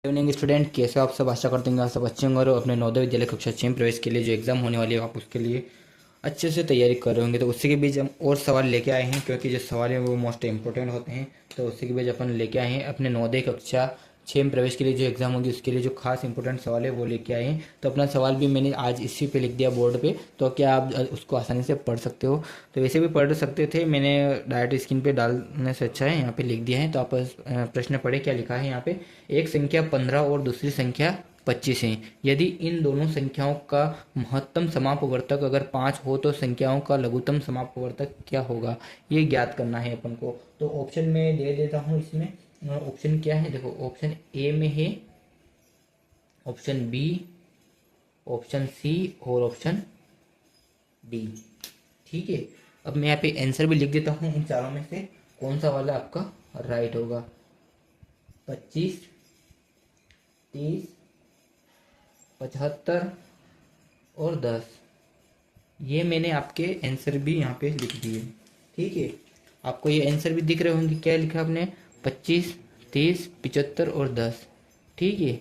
Evening student, कैसे हो आप सब? आशा करते हैं आप सब अच्छे होंगे और अपने नवोदय विद्यालय कक्षा 6 में प्रवेश के लिए जो एग्ज़ाम होने वाली है आप उसके लिए अच्छे से तैयारी कर रहे होंगे। तो उसी के बीच हम और सवाल लेके आए हैं, क्योंकि जो सवाल हैं वो मोस्ट इंपॉर्टेंट होते हैं। तो उसी के बीच अपन लेके आए हैं अपने नवोदय कक्षा 6 में प्रवेश के लिए जो एग्ज़ाम होगी उसके लिए जो खास इंपॉर्टेंट सवाल है वो लेके आए हैं। तो अपना सवाल भी मैंने आज इसी पे लिख दिया बोर्ड पे, तो क्या आप उसको आसानी से पढ़ सकते हो? तो वैसे भी पढ़ सकते थे, मैंने डायरेक्ट स्क्रीन पे डालने से अच्छा है यहाँ पे लिख दिया है। तो आप प्रश्न पढ़े, क्या लिखा है यहाँ पे। एक संख्या 15 और दूसरी संख्या 25 है। यदि इन दोनों संख्याओं का महत्तम समापवर्तक अगर 5 हो तो संख्याओं का लघुत्तम समापवर्तक क्या होगा, ये ज्ञात करना है अपन को। तो ऑप्शन में दे देता हूँ इसमें। ऑप्शन क्या है, देखो ऑप्शन ए में है, ऑप्शन बी, ऑप्शन सी और ऑप्शन डी। ठीक है, अब मैं यहाँ पे आंसर भी लिख देता हूँ इन चारों में से कौन सा वाला आपका राइट होगा। 25, 30, 75 और 10, ये मैंने आपके आंसर भी यहाँ पे लिख दिए। ठीक है, आपको ये आंसर भी दिख रहे होंगे, क्या लिखा आपने? 25, 30, 75 और 10। ठीक है,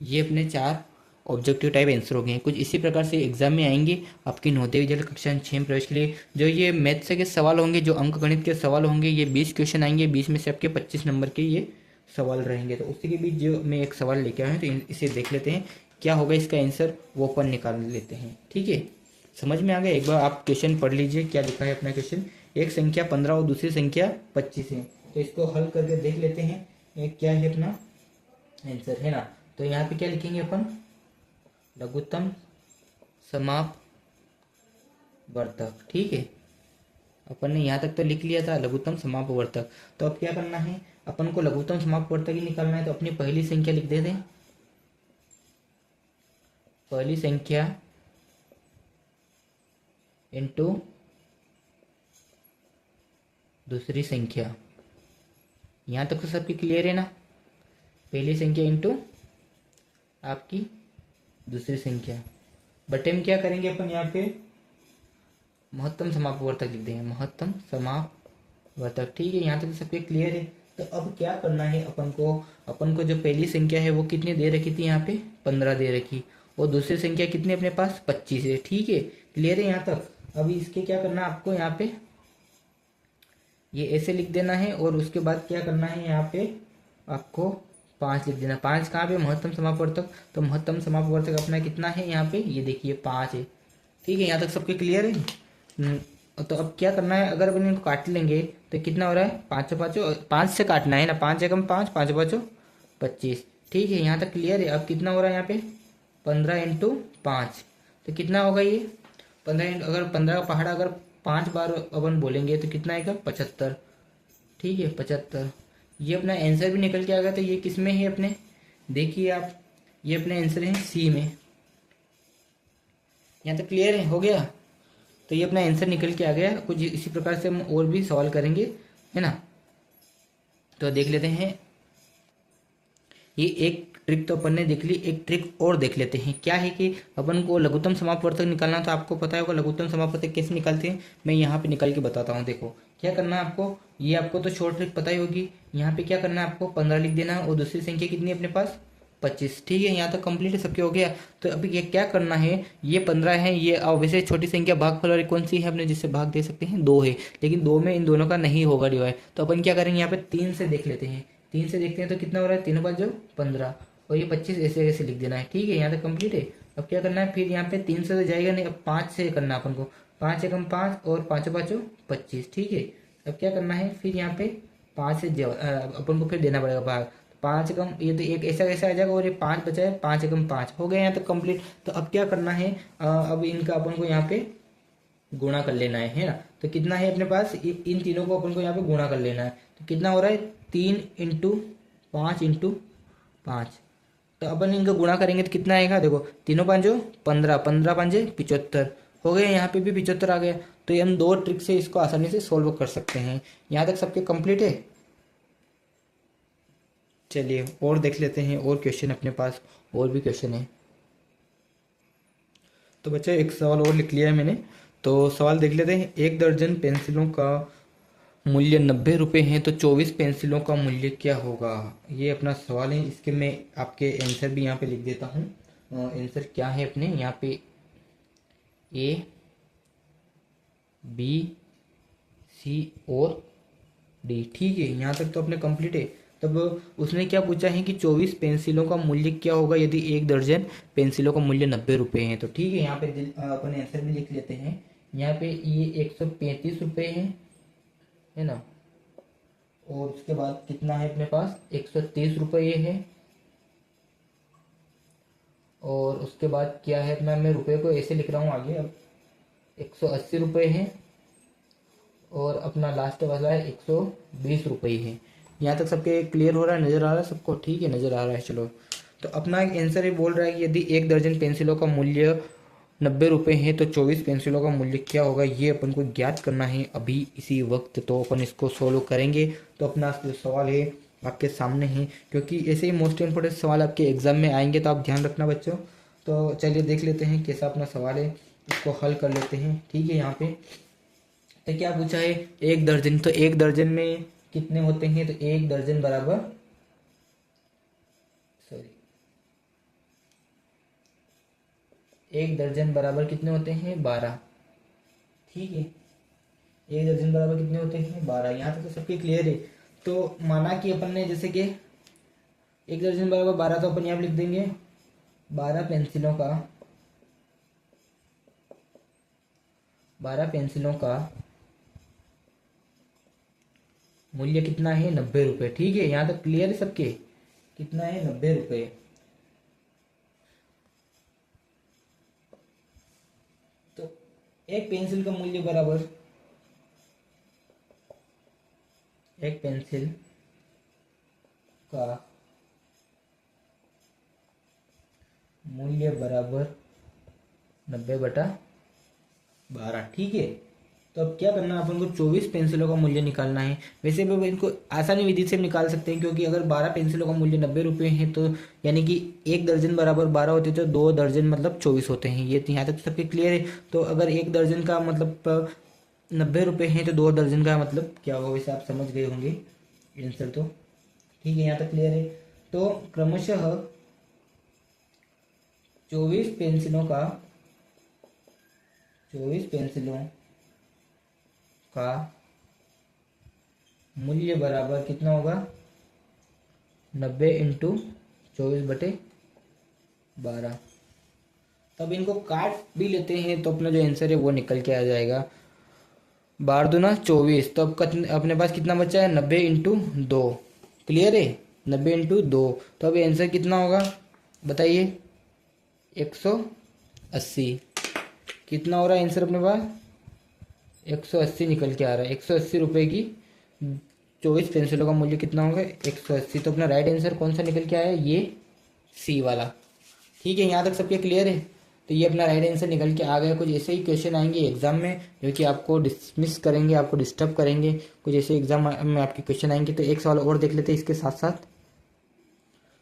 ये अपने चार ऑब्जेक्टिव टाइप आंसर हो गए हैं। कुछ इसी प्रकार से एग्जाम में आएंगे आपकी नवोदय विद्यालय कक्षा 6 में प्रवेश के लिए। जो ये मैथ से के सवाल होंगे, जो अंक गणित के सवाल होंगे, ये 20 क्वेश्चन आएंगे। 20 में से आपके 25 नंबर के ये सवाल रहेंगे। तो उसी के बीच जो मैं एक सवाल लेके आया हूँ, तो इसे देख लेते हैं क्या होगा इसका आंसर, वो अपन निकाल लेते हैं। ठीक है, समझ में आ गया? एक बार आप क्वेश्चन पढ़ लीजिए, क्या लिखा है अपना क्वेश्चन। एक संख्या 15 और दूसरी संख्या 25 है। तो इसको हल करके देख लेते हैं ये क्या है अपना आंसर, है ना। तो यहाँ पे क्या लिखेंगे अपन? लघुत्तम समापवर्तक। ठीक है, अपन ने यहाँ तक तो लिख लिया था लघुत्तम समापवर्तक। तो अब क्या करना है, अपन को लघुत्तम समापवर्तक ही निकालना है। तो अपनी पहली संख्या लिख देते हैं, पहली संख्या इंटू दूसरी संख्या। यहाँ तक तो सबकी क्लियर है ना? पहली संख्या इंटू आपकी दूसरी संख्या, बटे में क्या करेंगे अपन यहाँ पे महत्तम समापवर्तक लिख देंगे, महत्तम समापवर्तक। ठीक है, यहाँ तक तो सबके क्लियर है। तो अब क्या करना है अपन को जो पहली संख्या है वो कितनी दे रखी थी, यहाँ पे 15 दे रखी, और दूसरी संख्या कितनी अपने पास 25 है। ठीक है, क्लियर है यहाँ तक? अभी इसके क्या करना है आपको, यहाँ पे ये ऐसे लिख देना है, और उसके बाद क्या करना है, यहाँ पे आपको 5 लिख देना। 5 कहाँ पे? महत्तम समापवर्तक। तो महत्तम समापवर्तक अपना कितना है यहाँ पे, ये देखिए 5 है। ठीक है, यहाँ तक सबके क्लियर है। तो अब क्या करना है, अगर अपन इनको काट लेंगे तो कितना हो रहा है, 5 पाँचों 5 से काटना है ना, 5 एकम 5, 5 पाँचों 25। ठीक है, यहाँ तक क्लियर है। अब कितना हो रहा है यहाँ पे 15 इंटू 5, तो कितना होगा ये 15, अगर 15 का पहाड़ा अगर 5 बार अपन बोलेंगे तो कितना आएगा 75। ठीक है, 75। ये अपना आंसर भी निकल के आ गया। तो ये किस में है अपने, देखिए आप, ये अपने आंसर है सी में। यहाँ तक क्लियर है, हो गया? तो ये अपना आंसर निकल के आ गया। कुछ इसी प्रकार से हम और भी सवाल करेंगे, है ना। तो देख लेते हैं, ये एक ट्रिक तो अपन ने देख ली, एक ट्रिक और देख लेते हैं। क्या है कि अपन को लघुत्तम समापवर्तक निकालना, तो आपको पता होगा लघुत्तम समापवर्तक कैसे निकालते हैं। मैं यहाँ पे निकाल के बताता हूँ। देखो क्या करना है आपको, ये आपको तो शॉर्ट ट्रिक पता ही होगी। यहाँ पे क्या करना है आपको, 15 लिख देना है, और दूसरी संख्या कितनी है अपने पास 25। ठीक है, यहाँ तक कंप्लीट है, सबके हो गया। तो अभी ये क्या करना है, ये 15 है, ये वैसे छोटी संख्या भागफल वाली कौन सी है अपने जिससे भाग दे सकते हैं, 2 है। लेकिन 2 में इन दोनों का नहीं होगा डिवाइड। तो अपन क्या करेंगे, यहाँ पे 3 से देख लेते हैं। 3 से देखते हैं तो कितना हो रहा है, 3 5 जो 15, और ये 25 ऐसे ऐसे लिख देना है। ठीक है, यहाँ तक कंप्लीट है। अब क्या करना है, फिर यहाँ पे 3 से तो जाएगा नहीं, अब 5 से करना है अपन को। 5 एकम 5 और 5 पाँचों 25। ठीक है, अब क्या करना है, फिर यहाँ पे 5 से अपन को फिर देना पड़ेगा भाग। 5 एकम, ये तो एक ऐसा कैसा आ जाएगा, और ये 5 बचा है, 5 एकम 5 हो गया यहाँ तक कंप्लीट। तो अब क्या करना है, अब इनका अपन को यहाँ पे गुणा कर लेना है ना। तो कितना है अपने पास, इन तीनों को अपन को यहाँ पे गुणा कर लेना है। तो कितना हो रहा है, 3 इंटू 5 इंटू 5। तो अपन इनका गुणा करेंगे तो कितना आएगा, देखो तीनों पाँचों 15, 15 पाँचे 75 हो गए। यहाँ पे भी 75 आ गया। तो ये हम 2 ट्रिक से इसको आसानी से सोल्व कर सकते हैं। यहाँ तक सबके कंप्लीट है। चलिए और देख लेते हैं, और क्वेश्चन अपने पास और भी क्वेश्चन है। तो बच्चे एक सवाल और लिख लिया है मैंने। तो सवाल देख लेते हैं। एक दर्जन पेंसिलों का मूल्य 90 रुपये हैं तो 24 पेंसिलों का मूल्य क्या होगा? ये अपना सवाल है। इसके मैं आपके आंसर भी यहाँ पे लिख देता हूँ। आंसर क्या है अपने यहाँ पे, ए, बी, सी और डी। ठीक है, यहाँ तक तो अपने कंप्लीट है। तब उसने क्या पूछा है कि 24 पेंसिलों का मूल्य क्या होगा यदि 1 दर्जन पेंसिलों का मूल्य 90 रुपये है। तो ठीक है, यहाँ पे अपन आंसर भी लिख लेते हैं। यहाँ पे ये 135 रुपये है ना। और उसके बाद कितना है अपने पास, 130 रुपये ये है। और उसके बाद क्या है अपना, मैं रुपये को ऐसे लिख रहा हूँ आगे, अब 180 रुपये है। और अपना लास्ट वाला है 120 रुपये है। यहाँ तक सबके क्लियर हो रहा है, नज़र आ रहा है सबको? ठीक है, नज़र आ रहा है। चलो, तो अपना एक आंसर ये बोल रहा है कि यदि 1 दर्जन पेंसिलों का मूल्य 90 रुपये है तो 24 पेंसिलों का मूल्य क्या होगा, ये अपन को ज्ञात करना है अभी इसी वक्त। तो अपन इसको सोल्व करेंगे। तो अपना जो सवाल है आपके सामने है, क्योंकि ऐसे ही मोस्ट इंपोर्टेंट सवाल आपके एग्जाम में आएंगे, तो आप ध्यान रखना बच्चों। तो चलिए देख लेते हैं कैसा अपना सवाल है, इसको हल कर लेते हैं। ठीक है, यहाँ पे तो क्या पूछा है, 1 दर्जन। तो 1 दर्जन में कितने होते हैं, तो 1 दर्जन बराबर, सॉरी, 1 दर्जन बराबर कितने होते हैं, 12। ठीक है, 1 दर्जन बराबर कितने होते हैं, 12। यहाँ तक तो सबके क्लियर है। तो माना कि अपन ने जैसे कि 1 दर्जन बराबर 12, तो अपन यहाँ लिख देंगे 12 पेंसिलों का मूल्य कितना है, 90 रुपये। ठीक है, यहाँ तक क्लियर है सबके, कितना है, 90 रुपये। तो एक पेंसिल का मूल्य बराबर, एक पेंसिल का मूल्य बराबर 90/12। ठीक है, तो अब क्या करना है अपन को, 24 पेंसिलों का मूल्य निकालना है। वैसे भी इनको आसानी विधि से निकाल सकते हैं, क्योंकि अगर 12 पेंसिलों का मूल्य 90 रुपये है तो यानी कि 1 दर्जन बराबर 12 होते तो 2 दर्जन मतलब 24 होते हैं। ये यहाँ तक सबके क्लियर है। तो अगर 1 दर्जन का मतलब 90 रुपये है तो 2 दर्जन का मतलब क्या होगा, वैसे आप समझ गए होंगे आंसर तो। ठीक है, यहाँ तक क्लियर है। तो क्रमशः 24 पेंसिलों का मूल्य बराबर कितना होगा, 90 इंटू 24/12। तब इनको काट भी लेते हैं तो अपना जो आंसर है वो निकल के आ जाएगा, 12 दूना 24। तो अब अपने पास कितना बचा है, 90 इंटू 2। क्लियर है, 90 इंटू 2। तो अब आंसर कितना होगा बताइए, 180। कितना हो रहा है आंसर अपने पास, 180 निकल के आ रहा है। 180 रुपये की 24 पेंसिलों का मूल्य कितना होगा, 180। तो अपना राइट आंसर कौन सा निकल के आया, ये सी वाला। ठीक है, यहाँ तक सबके क्लियर है। तो ये अपना राइट आंसर निकल के आ गया। कुछ ऐसे ही क्वेश्चन आएंगे एग्जाम में जो कि आपको डिसमिस करेंगे, आपको डिस्टर्ब करेंगे। कुछ ऐसे एग्जाम में आपके क्वेश्चन आएंगे। तो एक सवाल और देख लेते हैं इसके साथ साथ।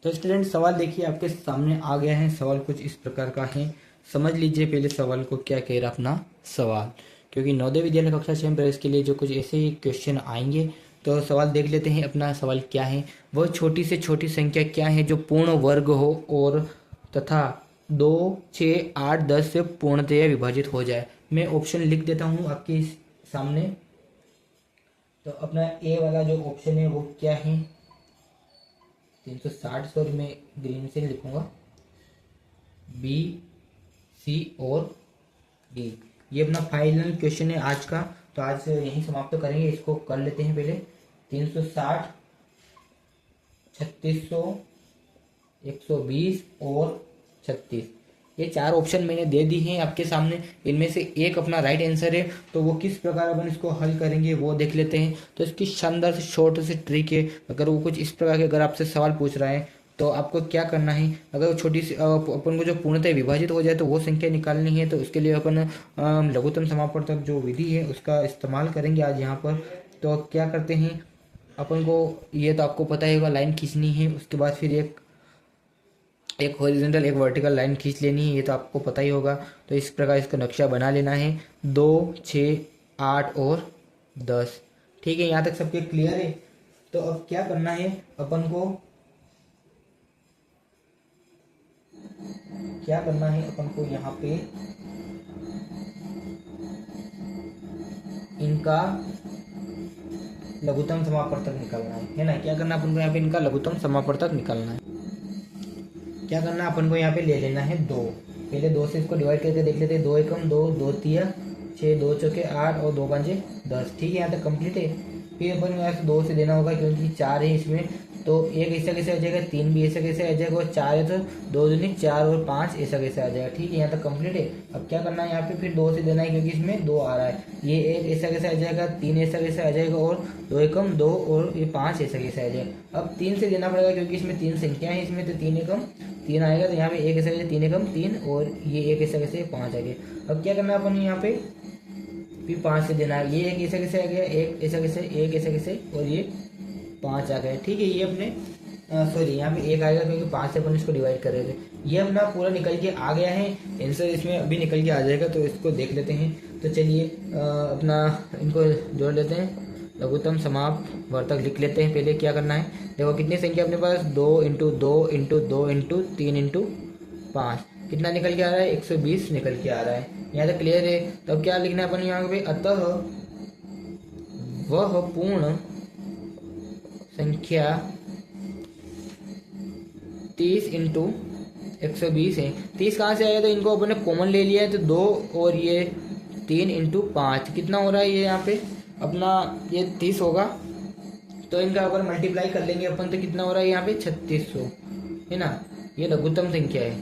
तो स्टूडेंट सवाल देखिए आपके सामने आ गया है। सवाल कुछ इस प्रकार का है, समझ लीजिए पहले सवाल को क्या कह रहा अपना सवाल, क्योंकि नवोदय विद्यालय कक्षा 6 प्रवेश के लिए जो कुछ ऐसे ही क्वेश्चन आएंगे। तो सवाल देख लेते हैं अपना सवाल क्या है। वह छोटी से छोटी संख्या क्या है जो पूर्ण वर्ग हो और तथा 2, 6, 8, 10 से पूर्णतया विभाजित हो जाए। मैं ऑप्शन लिख देता हूँ आपके सामने। तो अपना ए वाला जो ऑप्शन है वो क्या है, 360, सॉरी मैं ग्रीन से लिखूंगा, बी, सी और डी। ये अपना फाइनल क्वेश्चन है आज का। तो आज यहीं समाप्त करेंगे, इसको कर लेते हैं पहले। 360, 3600, 120 और 36, ये 4 ऑप्शन मैंने दे दी हैं आपके सामने। इनमें से एक अपना राइट आंसर है। तो वो किस प्रकार अपन इसको हल करेंगे वो देख लेते हैं। तो इसकी शानदार से शॉर्ट से ट्रिक है। अगर वो कुछ इस प्रकार के अगर आपसे सवाल पूछ रहा है तो आपको क्या करना है, अगर वो छोटी सी अपन को जो पूर्णतः विभाजित हो जाए तो वो संख्या निकालनी है। तो उसके लिए अपन लघुत्तम समापवर्तक जो विधि है उसका इस्तेमाल करेंगे आज यहाँ पर। तो क्या करते हैं अपन को, ये तो आपको पता ही होगा, लाइन खींचनी है। उसके बाद फिर एक हॉरिजॉन्टल एक वर्टिकल लाइन खींच लेनी है, ये तो आपको पता ही होगा। तो इस प्रकार इसका नक्शा बना लेना है, 2, 6, 8 और 10। ठीक है, यहाँ तक सबके क्लियर है। तो अब क्या करना है अपन को, यहाँ पे इनका लघुत्तम समापवर्तक निकालना है ना। क्या करना अपन को यहाँ पे इनका लघुत्तम समापवर्तक निकालना है। क्या करना अपन को यहाँ पे ले लेना है 2। पहले 2 से इसको डिवाइड करके देख लेते हैं। 2 एकम 2, 2 तिया 6, 2 चौके 8 और 2 पंजे 10। ठीक है, यहाँ तक कंप्लीट है। फिर अपन को यहाँ से 2 से देना होगा क्योंकि 4 है इसमें, तो 1 ऐसा कैसे आ जाएगा, 3 भी ऐसा कैसे आ जाएगा, और 4 है तो 2 दूनी 4 और 5 ऐसा कैसे आ जाएगा। ठीक है, यहाँ तक कंप्लीट है। अब क्या करना है यहाँ पे फिर 2 से देना है क्योंकि इसमें 2 आ रहा है। ये 1 ऐसा कैसे आ जाएगा, 3 ऐसा कैसे आ जाएगा, और 2 एकम 2 और ये 5 ऐसा कैसे आ जाएगा। अब 3 से देना पड़ेगा क्योंकि इसमें 3 संख्या है इसमें, तो 3 एकम 3 आएगा। तो यहाँ पे 1 ऐसा कैसे 3 एकम 3 और ये 1 ऐसा कैसे 5 आ गया। अब क्या करना है अपन यहाँ पे फिर 5 से देना है। ये 1 ऐसा कैसे आ गया, 1 ऐसा कैसे, 1 ऐसा कैसे और ये 5 आ गया। ठीक है, ये अपने सॉरी यहाँ पे 1 आएगा क्योंकि 5 से अपन इसको डिवाइड कर रहे थे। ये अपना पूरा निकल के आ गया है, आंसर इसमें अभी निकल के आ जाएगा। तो इसको देख लेते हैं। तो चलिए अपना इनको जोड़ लेते हैं। लघुत्तम समापवर्तक लिख लेते हैं। पहले क्या करना है, देखो कितनी संख्या अपने पास, 2 इंटू 2 इंटू 2 इंटू 3 इंटू 5, कितना निकल के आ रहा है, 120 निकल के आ रहा है। यहाँ तक क्लियर है। तब क्या लिखना है अपन यहाँ पे, अतः वह पूर्ण संख्या 30 इंटू 120 है। 30 कहाँ से आया, तो इनको अपन ने कॉमन ले लिया है, तो 2 और ये 3 इंटू 5 कितना हो रहा है, ये यहाँ पे अपना ये 30 होगा। तो इनका अगर मल्टीप्लाई कर लेंगे अपन तो कितना हो रहा है यहाँ पे 3600 है ना। ये लघुत्तम संख्या है,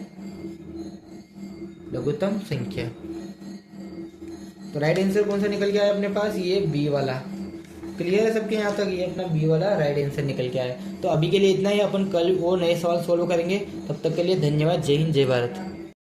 लघुत्तम संख्या। तो राइट आंसर कौन सा निकल के आया अपने पास, ये बी वाला। क्लियर है सबके यहाँ तक, ये अपना बी वाला राइट आंसर निकल के आया। तो अभी के लिए इतना ही, अपन कल और नए सवाल सोल्व करेंगे। तब तक के लिए धन्यवाद। जय हिंद, जय भारत।